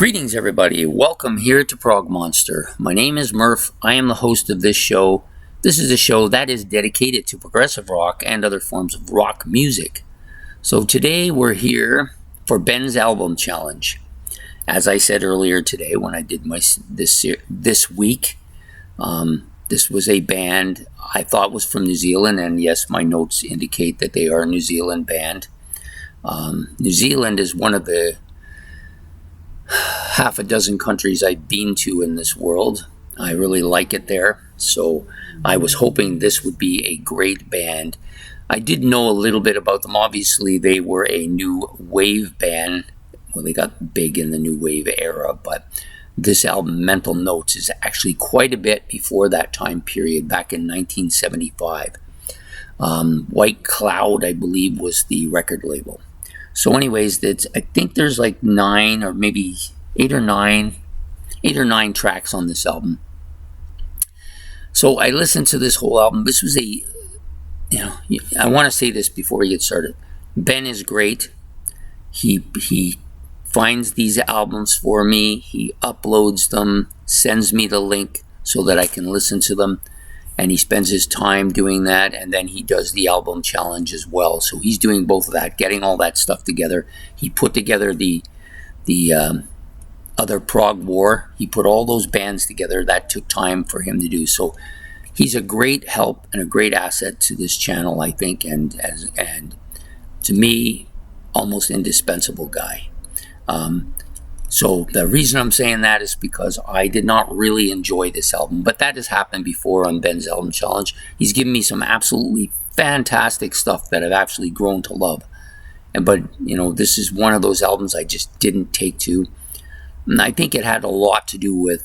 Greetings, everybody. Welcome here to Prog Monster. My name is Murph. I am the host of this show. This is a show that is dedicated to progressive rock and other forms of rock music. So today we're here for Ben's album challenge. As I said earlier today when I did this week, this was a band I thought was from New Zealand, and yes, my notes indicate that they are a New Zealand band. New Zealand is one of the half a dozen countries I've been to in this world. I really like it there, so I was hoping this would be a great band. I did know a little bit about them. Obviously, they were a new wave band. Well, they got big in the new wave era, but this album, Mental Notes, is actually quite a bit before that time period, back in 1975. White Cloud, I believe, was the record label. So anyways, I think there's like 9 or maybe 8 or 9 tracks on this album. So I listened to this whole album. This was I want to say this before we get started. Ben is great. He finds these albums for me. He uploads them, sends me the link so that I can listen to them. And he spends his time doing that, and then he does the album challenge as well. So he's doing both of that, getting all that stuff together. He put together the other Prog War. He put all those bands together. That took time for him to do. So he's a great help and a great asset to this channel, I think, and to me, almost indispensable guy. So the reason I'm saying that is because I did not really enjoy this album, but that has happened before on Ben's album challenge. He's given me some absolutely fantastic stuff that I've actually grown to love. But this is one of those albums I just didn't take to. And I think it had a lot to do with,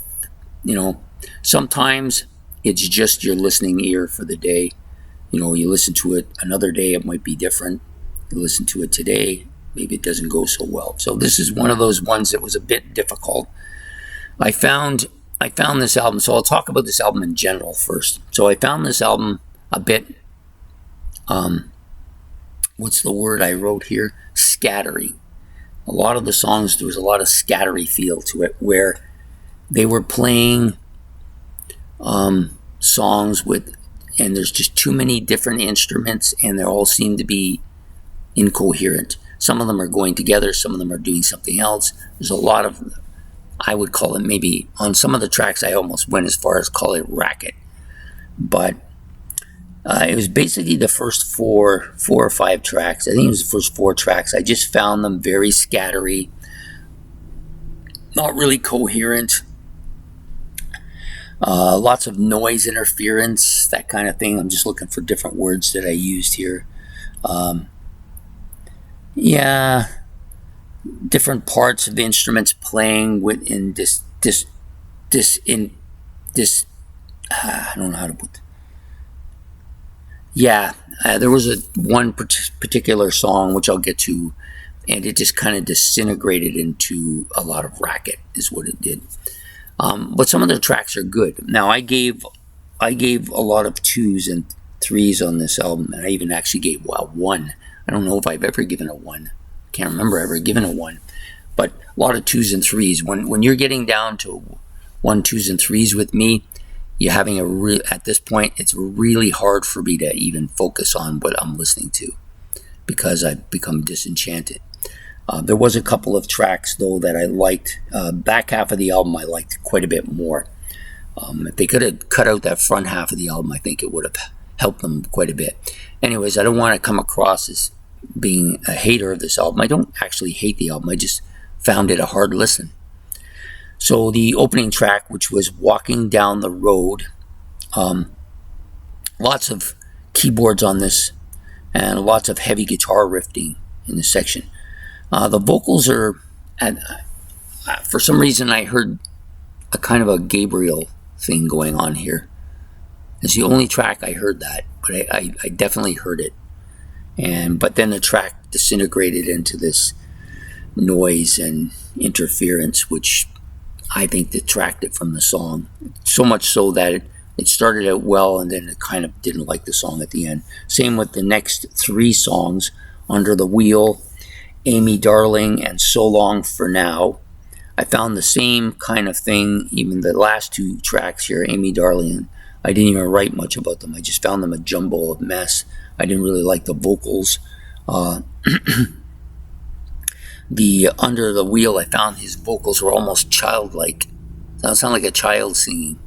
sometimes it's just your listening ear for the day. You listen to it another day, it might be different. You listen to it today, maybe it doesn't go so well. So this is one of those ones that was a bit difficult. I found this album, so I'll talk about this album in general first. So I found this album a bit, what's the word I wrote here? Scattery. A lot of the songs, there was a lot of scattery feel to it, where they were playing songs and there's just too many different instruments, and they all seem to be incoherent. Some of them are going together, some of them are doing something else. There's a lot of, I would call it maybe, on some of the tracks I almost went as far as call it racket. But it was basically the first four or five tracks. I think it was the first 4 tracks. I just found them very scattery, not really coherent. Lots of noise interference, that kind of thing. I'm just looking for different words that I used here. Different parts of the instruments playing within this. I don't know how to put. There was one particular song which I'll get to, and it just kind of disintegrated into a lot of racket, is what it did. But some of the tracks are good. Now I gave a lot of 2s and 3s on this album, and I even actually gave 1. I don't know if I've ever given a 1. Can't remember ever giving a 1. But a lot of 2s and 3s. When you're getting down to 1, 2s, and 3s with me, you're having at this point, it's really hard for me to even focus on what I'm listening to, because I've become disenchanted. There was a couple of tracks, though, that I liked. Back half of the album I liked quite a bit more. If they could have cut out that front half of the album, I think it would have helped them quite a bit. Anyways, I don't want to come across as being a hater of this album. I don't actually hate the album. I just found it a hard listen. So the opening track, which was Walking Down the Road, lots of keyboards on this and lots of heavy guitar riffing in this section. The vocals are, for some reason I heard a kind of a Gabriel thing going on here. It's the only track I heard that, but I definitely heard it. But then the track disintegrated into this noise and interference, which I think detracted from the song. So much so that it started out well, and then it kind of didn't like the song at the end. Same with the next 3 songs, Under the Wheel, Amy Darling, and So Long for Now. I found the same kind of thing, even the last two tracks here, Amy Darling. I didn't even write much about them. I just found them a jumble of mess. I didn't really like the vocals. The Under the Wheel, I found his vocals were almost childlike. Sound like a child singing.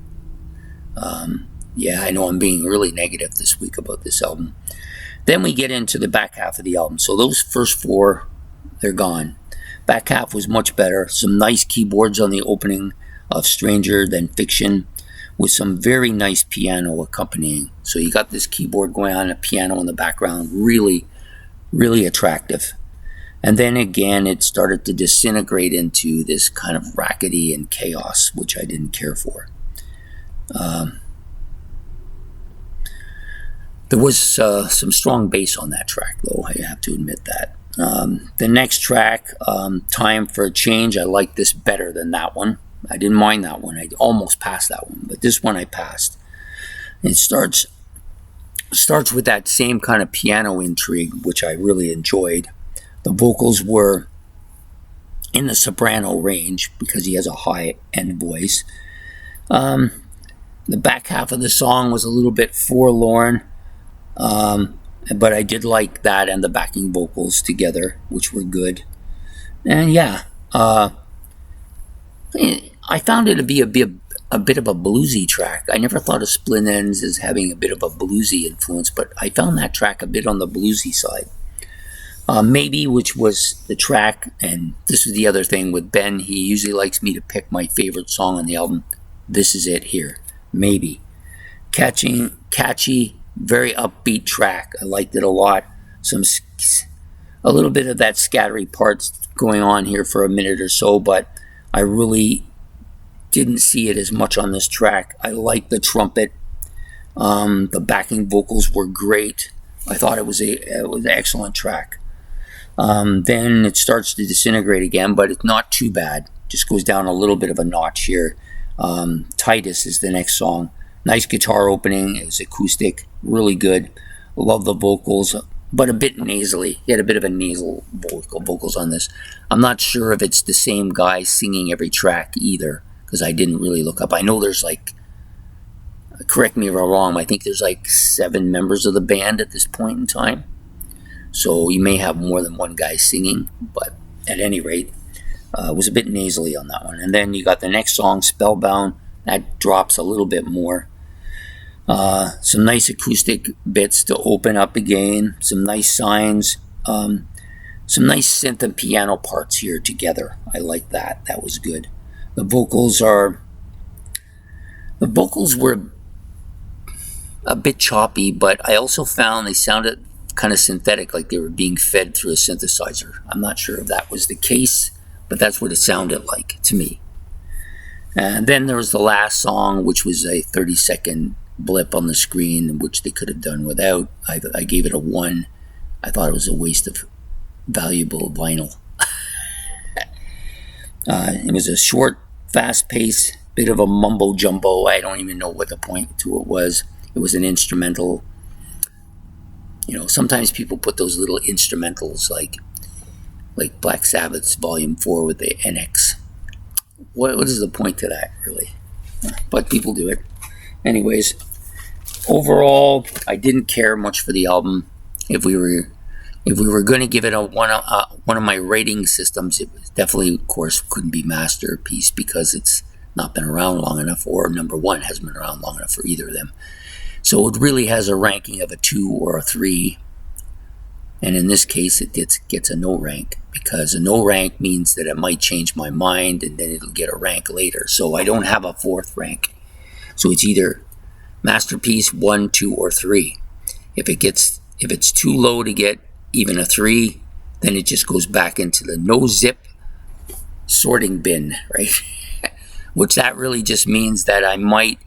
Yeah, I know I'm being really negative this week about this album. Then we get into the back half of the album. So those first four, they're gone. Back half was much better. Some nice keyboards on the opening of Stranger Than Fiction with some very nice piano accompanying. So you got this keyboard going on, a piano in the background. Really, really attractive. And then again, it started to disintegrate into this kind of rackety and chaos, which I didn't care for. There was some strong bass on that track, though, I have to admit that. The next track, Time for a Change, I like this better than that one. I didn't mind that one. I almost passed that one, but this one I passed. It starts with that same kind of piano intrigue, which I really enjoyed. The vocals were in the soprano range because he has a high-end voice. The back half of the song was a little bit forlorn, but I did like that and the backing vocals together, which were good. And yeah, I found it to be a bit of a bluesy track. I never thought of Split Enz as having a bit of a bluesy influence, but I found that track a bit on the bluesy side. Maybe, which was the track, and this is the other thing with Ben, he usually likes me to pick my favorite song on the album. This is it here. Maybe. Catchy, very upbeat track. I liked it a lot. A little bit of that scattery parts going on here for a minute or so, but I really didn't see it as much on this track. I liked the trumpet. The backing vocals were great. I thought it was an excellent track. Then it starts to disintegrate again, but it's not too bad. Just goes down a little bit of a notch here. Titus is the next song. Nice guitar opening. It was acoustic. Really good. Love the vocals, but a bit nasally. He had a bit of a nasal vocals on this. I'm not sure if it's the same guy singing every track either, because I didn't really look up. I know there's correct me if I'm wrong, I think there's 7 members of the band at this point in time. So you may have more than one guy singing, but at any rate, it was a bit nasally on that one. And then you got the next song, Spellbound. That drops a little bit more. Some nice acoustic bits to open up again. Some nice signs. Some nice synth and piano parts here together. I like that. That was good. The vocals were a bit choppy, but I also found they sounded kind of synthetic, like they were being fed through a synthesizer. I'm not sure if that was the case, but that's what it sounded like to me. And then there was the last song, which was a 30-second blip on the screen, which they could have done without. I gave it a 1. I thought it was a waste of valuable vinyl. It was a short, fast-paced, bit of a mumbo-jumbo. I don't even know what the point to it was. It was an instrumental. Sometimes people put those little instrumentals like Black Sabbath's Volume 4 with the NX. What is the point to that, really? But people do it. Anyways, overall, I didn't care much for the album. If we were going to give it one of my rating systems, it was definitely, of course, couldn't be Masterpiece because it's not been around long enough, or number 1 hasn't been around long enough for either of them. So it really has a ranking of a 2 or a 3. And in this case, it gets a no rank, because a no rank means that it might change my mind and then it'll get a rank later. So I don't have a 4th rank. So it's either Masterpiece 1, 2, or 3. If it's too low to get even a 3, then it just goes back into the no zip sorting bin, right? Which that really just means that I might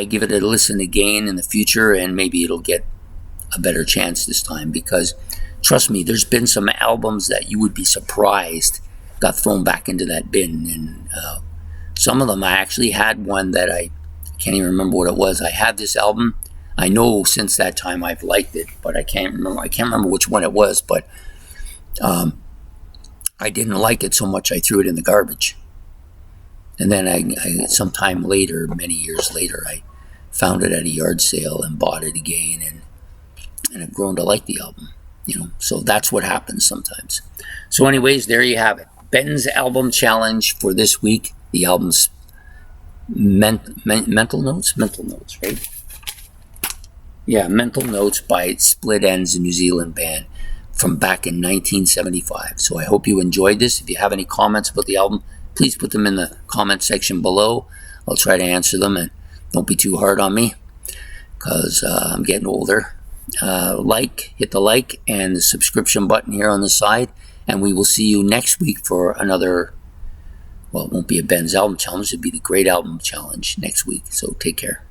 give it a listen again in the future, and maybe it'll get a better chance this time, because trust me, there's been some albums that you would be surprised got thrown back into that bin, and some of them, I actually had one that I can't even remember what it was. I had this album. I know since that time I've liked it, but I can't remember which one it was, but I didn't like it so much I threw it in the garbage. And then sometime later, many years later, I found it at a yard sale and bought it again, and I've grown to like the album. So that's what happens sometimes. So anyways, there you have it. Ben's album challenge for this week. The album's Mental Notes, right? Yeah, Mental Notes by Split Enz, a New Zealand band from back in 1975. So I hope you enjoyed this. If you have any comments about the album, please put them in the comment section below. I'll try to answer them, and don't be too hard on me because I'm getting older. Hit the like and the subscription button here on the side, and we will see you next week for another, well, it won't be a Ben's album challenge, it'll be the Great Album Challenge next week. So take care.